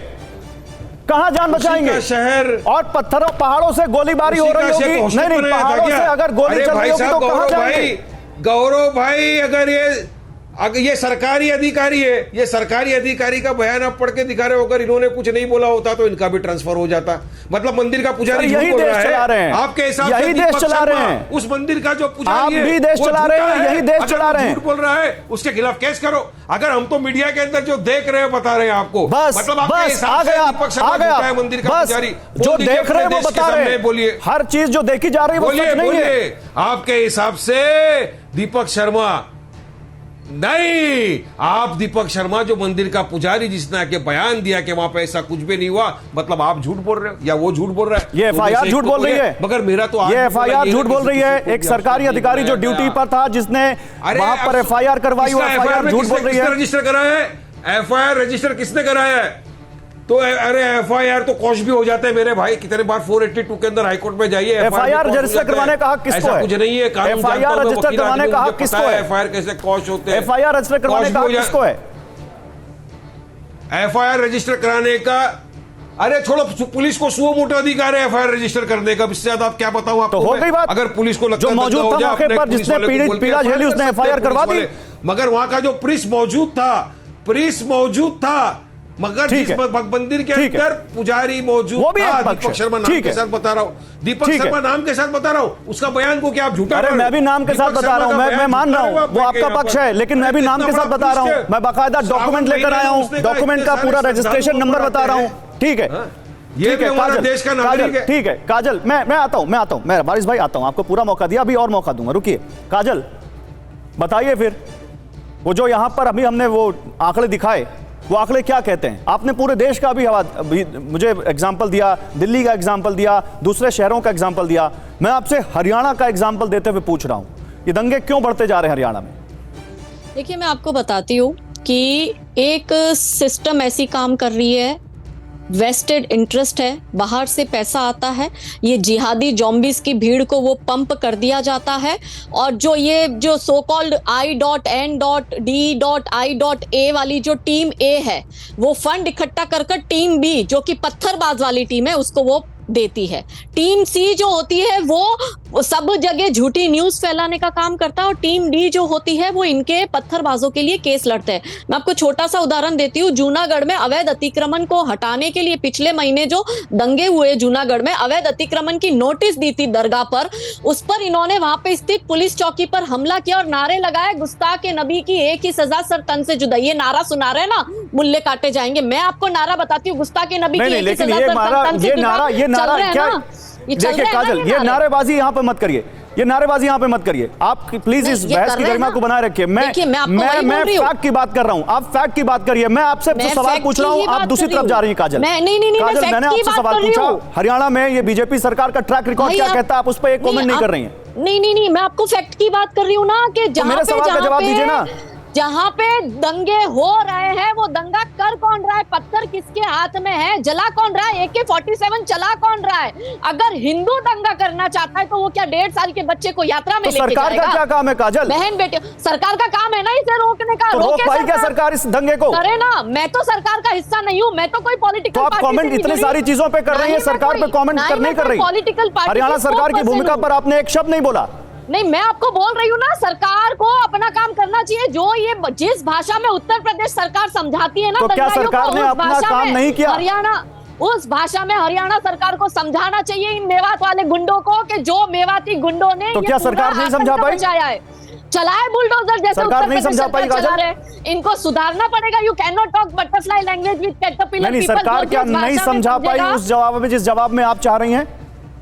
कहां जान बचाएंगे? शहर और पत्थरों, पहाड़ों से गोलीबारी हो रही होगी, नहीं पहाड़ों से अगर गोली चल रही होगी तो कहां जाएंगे? गौरव भाई, अगर ये सरकारी अधिकारी है, ये सरकारी अधिकारी का बयान आप पढ़ के दिखा रहे हो, अगर इन्होंने कुछ नहीं बोला होता तो इनका भी ट्रांसफर हो जाता। मतलब मंदिर का पुजारी यही देश चला रहे हैं, आपके हिसाब से यही देश चला रहे हैं, उस मंदिर का जो पुजारी है, आप भी देश चला रहे हैं, यही देश चला रहे हैं। झूठ बोल रहा है, उसके खिलाफ केस करो। अगर हम तो मीडिया के अंदर जो देख रहे हैं बता रहे हैं आपको, मतलब आ गया मंदिर का पुजारी जो देख रहे हैं वो बता रहे हैं। बोलिए, हर चीज जो देखी जा रही है वो सच नहीं है। आपके हिसाब से दीपक शर्मा नहीं, आप दीपक शर्मा जो मंदिर का पुजारी, जिसने आके बयान दिया कि वहां पे ऐसा कुछ भी नहीं हुआ, मतलब आप झूठ बोल रहे हो या वो झूठ बोल रहा है? ये एफआईआर झूठ बोल रही है, मगर मेरा तो ये एफआईआर झूठ बोल रही है। एक सरकारी अधिकारी जो ड्यूटी पर था, जिसने वहां पर एफआईआर करवाई, वो एफआईआर झूठ बोल रही है। रजिस्टर कराया है, एफआईआर रजिस्टर किसने कराया है? तो अरे एफआईआर तो कॉश भी हो जाता है मेरे भाई, कितने बार 482 के अंदर हाईकोर्ट में जाइए, एफआईआर रजिस्टर करवाने का हक किसको है? कुछ नहीं है, एफआईआर रजिस्टर करवाने का हक किसको है? एफआईआर कैसे कॉश होते हैं? एफआईआर रजिस्टर करवाने का हक किसको है? एफआईआर रजिस्टर कराने का, अरे छोड़ो, पुलिस को सुओ मोटो अधिकार है एफआईआर रजिस्टर करने का। इससे ज्यादा आप क्या बताऊं आपको? तो हो गई बात। अगर पुलिस को लगता जो मौजूद था मौके पर, जिसने पीड़ा झेली, उसने एफआईआर करवा दी। मगर वहां का जो प्रिंस मौजूद था, मगर जिस मंदिर के अंदर पुजारी मौजूद था, दीपक शर्मा नाम के साथ बता रहा हूँ, दीपक शर्मा नाम के साथ बता रहा हूँ, उसका बयान को क्या आप झूठा? अरे मैं भी नाम के साथ बता रहा हूँ, मैं मान रहा हूँ, वो आपका पक्ष है, लेकिन मैं भी नाम के साथ बता रहा हूँ। मैं बाकायदा डॉक्यूमेंट लेकर आया हूँ, डॉक्यूमेंट का पूरा रजिस्ट्रेशन नंबर बता रहा हूँ। ठीक है, ये भी हमारा देश का नागरिक है। ठीक है काजल, मैं आता हूँ, मैं वारिस भाई आता हूँ, आपको पूरा मौका दिया, अभी और मौका दूंगा। रुकिए काजल, बताइए फिर, वो जो यहाँ पर अभी हमने वो आंकड़े दिखाए, वो आंकड़े क्या कहते हैं? आपने पूरे देश का भी मुझे एग्जाम्पल दिया, दिल्ली का एग्जाम्पल दिया, दूसरे शहरों का एग्जाम्पल दिया। मैं आपसे हरियाणा का एग्जाम्पल देते हुए पूछ रहा हूं, ये दंगे क्यों बढ़ते जा रहे हैं हरियाणा में? देखिए, मैं आपको बताती हूँ कि एक सिस्टम ऐसी काम कर रही है, वेस्टेड इंटरेस्ट है, बाहर से पैसा आता है, ये जिहादी जॉम्बिस की भीड़ को वो पंप कर दिया जाता है, और जो सो कॉल्ड I.N.D.I.A वाली जो टीम ए है, वो फंड इकट्ठा कर टीम बी, जो कि पत्थरबाज वाली टीम है, उसको वो देती है। टीम सी जो होती है वो सब जगह झूठी न्यूज फैलाने का काम करता है, और टीम डी जो होती है वो इनके पत्थरबाजों के लिए केस लड़ते हैं। मैं आपको छोटा सा उदाहरण देती हूँ। जूनागढ़ में अवैध अतिक्रमण को हटाने के लिए पिछले महीने जो दंगे हुए जूनागढ़ में, अवैध अतिक्रमण की नोटिस दी थी दरगाह पर, उस पर इन्होंने वहां पे स्थित पुलिस चौकी पर हमला किया और नारे लगाए, गुस्ताख के नबी की एक ही सजा सर तन से जुदा। ये नारा सुना रहे हैं ना, मुल्ले काटे जाएंगे। मैं आपको नारा बताती हूँ, गुस्ताख के नबी की एक ही सजा सर तन से जुदा। ये नारा क्या? देखिए काजल, ये नारेबाजी यहाँ पे मत करिए, ये नारेबाजी यहाँ पे मत करिए। आप प्लीज इस बहस की गरिमा को बनाए रखिए। मैं फैक्ट की बात कर रहा हूँ, आप फैक्ट की बात करिए। मैं आपसे सवाल पूछ रहा हूँ, आप दूसरी तरफ जा रही हैं काजल। काजल, मैंने आपसे सवाल पूछा, हरियाणा में ये बीजेपी सरकार का ट्रैक रिकॉर्ड क्या कहता है, आप उस पर एक कमेंट नहीं कर रही हैं। नहीं, मैं आपको फैक्ट की बात कर रही हूँ ना, कि मेरे सवाल का जवाब दीजिए ना। जहाँ पे दंगे हो रहे हैं वो दंगा कर कौन रहा है, पत्थर किसके हाथ में है, जला कौन रहा है, AK-47 चला कौन रहा है? अगर हिंदू दंगा करना चाहता है तो वो क्या 1.5 साल के बच्चे को यात्रा में लेके जाएगा? सरकार का क्या काम है काजल? बहन बेटे, सरकार का काम है ना इसे रोकने का। तो रोक पाई क्या सरकार इस दंगे को? करे ना, मैं तो सरकार का हिस्सा नहीं हूँ, मैं तो कोई पॉलिटिकल पार्टी। आप कमेंट इतनी सारी चीजों पे कर रही है, सरकार पे कमेंट नहीं कर रही। पॉलिटिकल पार्टी हरियाणा सरकार की भूमिका पर आपने एक शब्द नहीं बोला। नहीं, मैं आपको बोल रही हूँ ना, सरकार को अपना काम करना चाहिए। जो ये जिस भाषा में उत्तर प्रदेश सरकार समझाती है ना, तो क्या सरकार ने अपना काम नहीं किया? हरियाणा, उस भाषा में हरियाणा सरकार को समझाना चाहिए इन मेवात वाले गुंडों को, कि जो मेवाती गुंडों ने तो क्या सरकार नहीं समझा पाई? चलाए बुलडोजर जैसे सरकार नहीं समझा पाई काजल? इनको सुधारना पड़ेगा। You can not talk butterfly language with caterpillar. नहीं, सरकार क्या नहीं समझा पाई उस जवाब में, जिस जवाब में आप चाह रही हैं?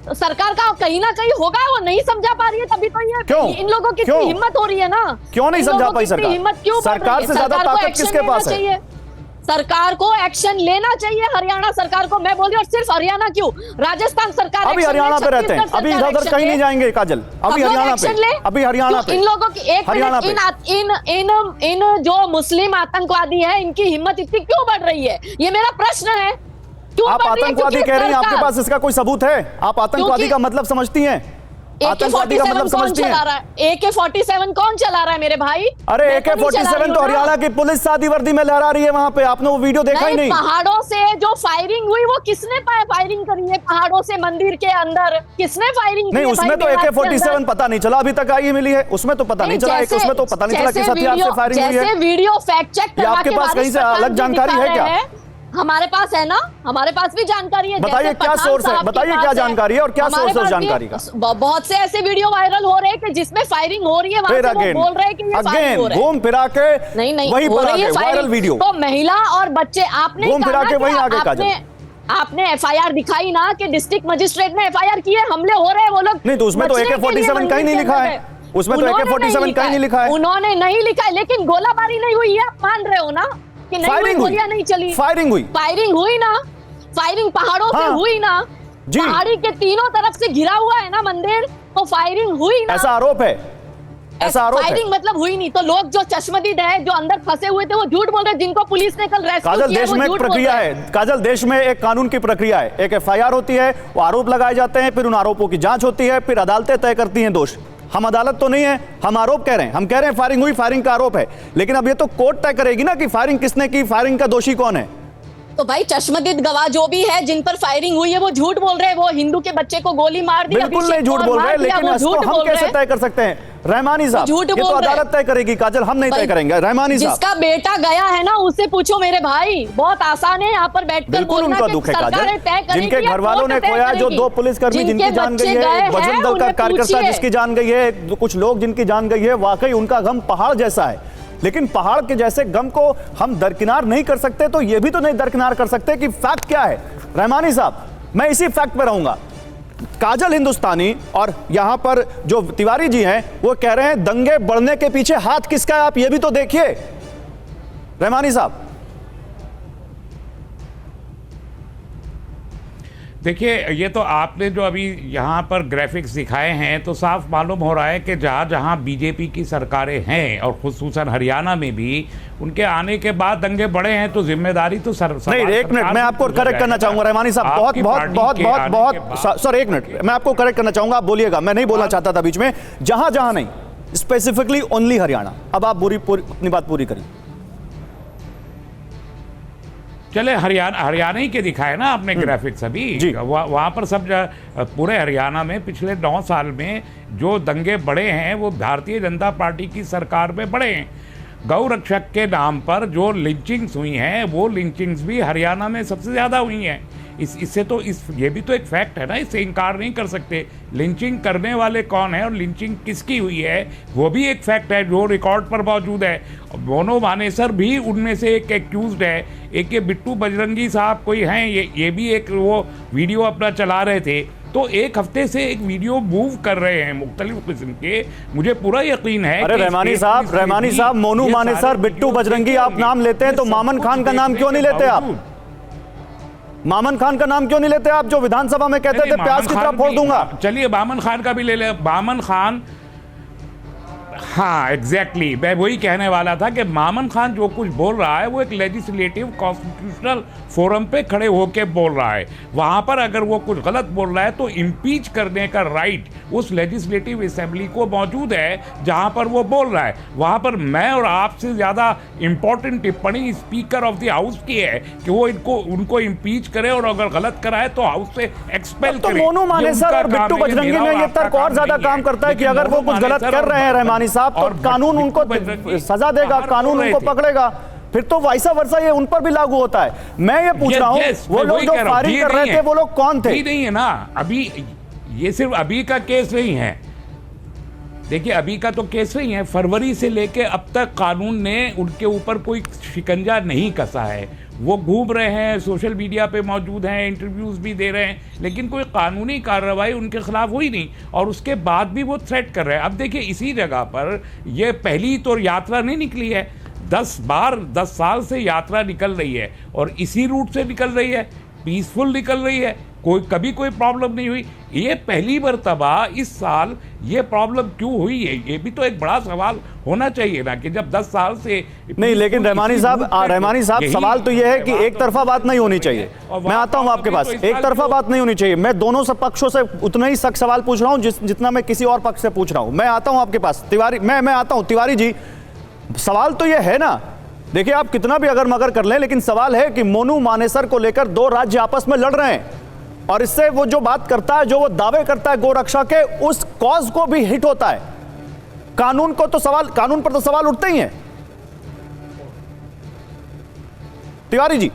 सरकार का कहीं ना कहीं होगा, वो नहीं समझा पा रही है, तभी तो ये इन लोगों की हिम्मत हो रही है ना। क्यों नहीं समझा पाई सरकार? हिम्मत क्यों? सरकार से ज्यादा ताकत किसके पास है? सरकार को एक्शन लेना चाहिए, हरियाणा सरकार को। मैं बोल रही हूँ, सिर्फ हरियाणा क्यों, राजस्थान सरकार अभी हरियाणा पे रहते हैं, अभी इधर उधर कहीं नहीं जाएंगे काजल। अभी हरियाणा पे, अभी हरियाणा पे इन लोगों की एक इन जो मुस्लिम आतंकवादी है, इनकी हिम्मत इतनी क्यों बढ़ रही है, ये मेरा प्रश्न है। आप आतंकवादी कह रही हैं, आपके पास इसका कोई सबूत है? आप आतंकवादी का मतलब समझती हैं? आतंकवादी का मतलब समझती हैं? AK-47 कौन चला रहा है मेरे भाई? अरे AK-47 तो हरियाणा की पुलिस सादी वर्दी में लहरा रही है वहां पे। आपने वो वीडियो देखा ही नहीं? पहाड़ों से जो फायरिंग हुई, वो किसने फायरिंग करी है? पहाड़ों से मंदिर के अंदर किसने फायरिंग की? नहीं, उसमें तो AK-47 पता नहीं चला, अभी तक आई मिली है। उसमें तो पता नहीं चला, उसमें तो पता नहीं चला किस हथियार से फायरिंग हुई है। वीडियो फैक्ट चेक आपके पास कहीं से अलग जानकारी है क्या? हमारे पास है ना, हमारे पास भी जानकारी है। बताइए क्या सोर्स है, बताइए क्या जानकारी है और क्या सोर्स है उस जानकारी का? बहुत से ऐसे वीडियो वायरल हो रहे हैं कि जिसमें फायरिंग हो रही है, वहां से वो बोल रहे हैं कि ये फायरिंग हो रहा है। घूम फिरा के नहीं वही हो रही है वायरल वीडियो। तो महिला और बच्चे, आपने घूम फिरा के वही आगे काजल। आपने FIR दिखाई ना, कि डिस्ट्रिक्ट मजिस्ट्रेट ने FIR की है, हमले हो रहे हैं, वो लोग। नहीं, तो उसमें तो AK-47 कहीं नहीं लिखा है, उसमें तो AK-47 कहीं नहीं लिखा है। उन्होंने नहीं लिखा है, लेकिन गोलाबारी नहीं हुई है, आप मान रहे हो ना कि फायरिंग हुई, नहीं चली? फायरिंग हुई ना, फायरिंग पहाड़ों पे हुई ना, पहाड़ी के तीनों तरफ से घिरा हुआ है ना मंदिर, तो फायरिंग हुई ना। ऐसा आरोप है, ऐसा आरोप है। फायरिंग मतलब हुई नहीं, तो लोग जो चश्मदीद है, जो अंदर फंसे हुए थे, वो झूठ बोल रहे हैं। जिनको पुलिस ने कल रेस्क्यू किया, काजल, देश में एक प्रक्रिया है काजल, देश में एक कानून की प्रक्रिया है। एक FIR होती है, वो आरोप लगाए जाते हैं, फिर उन आरोपों की जांच होती है, फिर अदालतें तय करती हैं दोष। हम अदालत तो नहीं है, हम आरोप कह रहे हैं। हम कह रहे हैं फायरिंग हुई, फायरिंग का आरोप है, लेकिन अब ये तो कोर्ट तय करेगी ना कि फायरिंग किसने की, फायरिंग का दोषी कौन है। तो भाई चश्मदीद गवाह जो भी है, जिन पर फायरिंग हुई है, वो झूठ बोल रहे हैं। वो हिंदू के बच्चे को गोली मार दी, बिल्कुल नहीं झूठ बोल रहे, लेकिन इसको हम कैसे तय कर सकते हैं? रहमानी साहब, ये तो अदालत तय करेगी काजल, हम नहीं तय करेंगे। रहमानी साहब, जिसका बेटा गया है ना, उससे पूछो मेरे भाई। बहुत आसान है यहाँ पर बैठकर बिल्कुल उनका दुख है काजल, जिनके घर वालों ने खोया, जो 2 पुलिसकर्मी जिनकी जान गई है, बजरंग दल का कार्यकर्ता जिसकी जान गई है, कुछ लोग जिनकी जान गई है, वाकई उनका गम पहाड़ जैसा है। लेकिन पहाड़ के जैसे गम को हम दरकिनार नहीं कर सकते, तो ये भी तो नहीं दरकिनार कर सकते कि फैक्ट क्या है। रहमानी साहब, मैं इसी फैक्ट पे रहूंगा। काजल हिंदुस्तानी और यहां पर जो तिवारी जी हैं, वो कह रहे हैं दंगे बढ़ने के पीछे हाथ किसका है, आप ये भी तो देखिए। रहमानी साहब, देखिए, ये तो आपने जो अभी यहाँ पर ग्राफिक्स दिखाए हैं, तो साफ मालूम हो रहा है कि जहाँ जहाँ बीजेपी की सरकारें हैं, और खुसूसन हरियाणा में भी, उनके आने के बाद दंगे बढ़े हैं, तो जिम्मेदारी तो नहीं, एक मिनट मैं आपको करेक्ट करना चाहूंगा रहमानी साहब, बहुत सर, एक मिनट मैं आपको करेक्ट करना चाहूंगा, आप बोलिएगा, मैं नहीं बोलना चाहता था बीच में। जहां जहां नहीं, स्पेसिफिकली ओनली हरियाणा। अब आप अपनी बात पूरी करिए। चले हरियाणा ही के दिखाए ना आपने ग्राफिक्स अभी जी। वहाँ पर सब पूरे हरियाणा में पिछले 9 साल में जो दंगे बढ़े हैं वो भारतीय जनता पार्टी की सरकार में बढ़े हैं। गौ रक्षक के नाम पर जो लिंचिंग्स हुई हैं वो लिंचिंग्स भी हरियाणा में सबसे ज़्यादा हुई हैं। इससे तो ये भी तो एक फैक्ट है ना, इससे इनकार नहीं कर सकते। लिंचिंग करने वाले कौन है और लिंचिंग किसकी हुई है वो भी एक फैक्ट है जो रिकॉर्ड पर मौजूद है। मोनू मानेसर भी उनमें से एक एक्यूज्ड है। एक ये बिट्टू बजरंगी साहब कोई हैं, ये भी एक वो वीडियो अपना चला रहे थे। तो एक हफ्ते से एक वीडियो मूव कर रहे हैं मुख्तलिफ किस्म के। मुझे पूरा यकीन है। अरे रहमानी साहब, मोनू मानेसर, बिट्टू बजरंगी आप नाम लेते हैं तो मामन खान का नाम क्यों नहीं लेते आप? मामन खान का नाम क्यों नहीं लेते आप, जो विधानसभा में कहते थे प्याज की तरह फोड़ दूंगा? चलिए मामन खान का भी ले ले। मामन खान, हाँ एग्जैक्टली मैं वही कहने वाला था कि मामन खान जो कुछ बोल रहा है वो एक लेजिस्लेटिव कॉन्स्टिट्यूशनल फोरम पे खड़े होके बोल रहा है। वहाँ पर अगर वो कुछ गलत बोल रहा है तो इम्पीच करने का राइट उस लेजिस्लेटिव असेंबली को मौजूद है जहाँ पर वो बोल रहा है। वहाँ पर मैं और आपसे ज़्यादा इम्पोर्टेंट टिप्पणी स्पीकर ऑफ द हाउस की है कि वो उनको इम्पीच करे और अगर गलत कराए तो हाउस से एक्सपेल तो करे। मोनू मानेसर और बिट्टू बजरंगी में ये तर्क और ज्यादा काम करता है कि अगर वो कुछ गलत कर रहे हैं रहमानी साहब तो कानून उनको सजा देगा, कानून उनको पकड़ेगा, फिर तो वाइसा वर्सा ये उन पर भी लागू होता है। मैं ये पूछ रहा हूँ वो लोग जो फायरिंग कर रहे थे वो लोग कौन थे? नहीं है ना, अभी ये सिर्फ अभी का केस नहीं है। देखिए अभी का तो केस नहीं है, फरवरी से लेके अब तक कानून ने उनके ऊपर कोई शिकंजा नहीं कसा है। वो घूम रहे हैं, सोशल मीडिया पे मौजूद हैं, इंटरव्यूज भी दे रहे हैं, लेकिन कोई कानूनी कार्रवाई उनके खिलाफ हुई नहीं और उसके बाद भी वो थ्रेट कर रहे हैं। अब देखिए इसी जगह पर ये पहली तो यात्रा नहीं निकली है, 10 साल से यात्रा निकल रही है और इसी रूट से निकल रही है, पीसफुल निकल रही है, कभी कोई प्रॉब्लम नहीं हुई। ये पहली मर्तबा इस साल ये प्रॉब्लम क्यों हुई है, ये भी तो एक बड़ा सवाल होना चाहिए ना कि जब 10 साल से नहीं। लेकिन रहमानी साहब सवाल तो ये है कि एक तरफा बात नहीं होनी चाहिए। मैं आता हूं आपके पास, एक तरफा बात नहीं होनी चाहिए। मैं दोनों सब पक्षों से उतना ही सख्त सवाल पूछ रहा हूं जितना मैं किसी और पक्ष से पूछ रहा हूं। मैं आता हूं आपके पास तिवारी, मैं आता हूं तिवारी जी। सवाल तो ये है ना, देखिए आप कितना भी अगर मगर कर लें, लेकिन सवाल है कि मोनू मानेसर को लेकर 2 राज्य आपस में लड़ रहे हैं और इससे वो जो बात करता है, जो वो दावे करता है गोरक्षा के, उस कॉज को भी हिट होता है। कानून पर तो सवाल उठते ही हैं। तिवारी जी,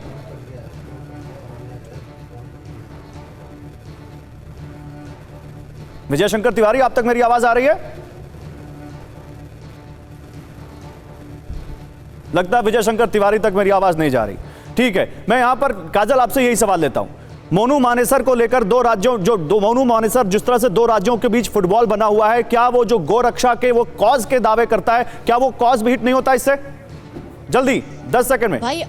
विजय शंकर तिवारी, आप तक मेरी आवाज आ रही है? लगता है विजय शंकर तिवारी तक मेरी आवाज नहीं जा रही। ठीक है, मैं यहां पर काजल आपसे यही सवाल लेता हूं। मोनू मानेसर को लेकर 2 राज्यों, मोनू मानेसर जिस तरह से 2 राज्यों के बीच फुटबॉल बना हुआ है, क्या वो जो गोरक्षा के वो कॉज के दावे करता है, क्या वो कॉज भी हिट नहीं होता इससे? जल्दी 10 सेकंड में भाई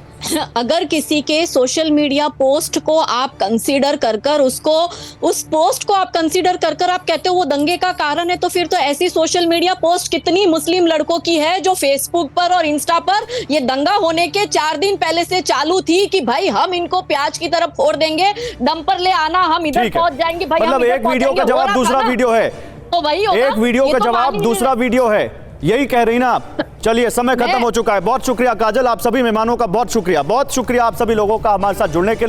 अगर किसी के सोशल मीडिया पोस्ट को आप कंसीडर कर उसको, उस पोस्ट को आप कंसीडर कर आप कहते हो वो दंगे का कारण है, तो फिर तो ऐसी सोशल मीडिया पोस्ट कितनी मुस्लिम लड़कों की है जो फेसबुक पर और इंस्टा पर ये दंगा होने के 4 दिन पहले से चालू थी कि भाई हम इनको प्याज की तरफ फोड़ देंगे, दम पर ले आना, हम इधर पहुंच जाएंगे। भाई मतलब एक वीडियो का जवाब दूसरा वीडियो है, तो वही एक वीडियो का जवाब दूसरा वीडियो है, यही कह रही ना आप? चलिए समय खत्म हो चुका है। बहुत शुक्रिया काजल, आप सभी मेहमानों का बहुत शुक्रिया आप सभी लोगों का हमारे साथ जुड़ने के लिए।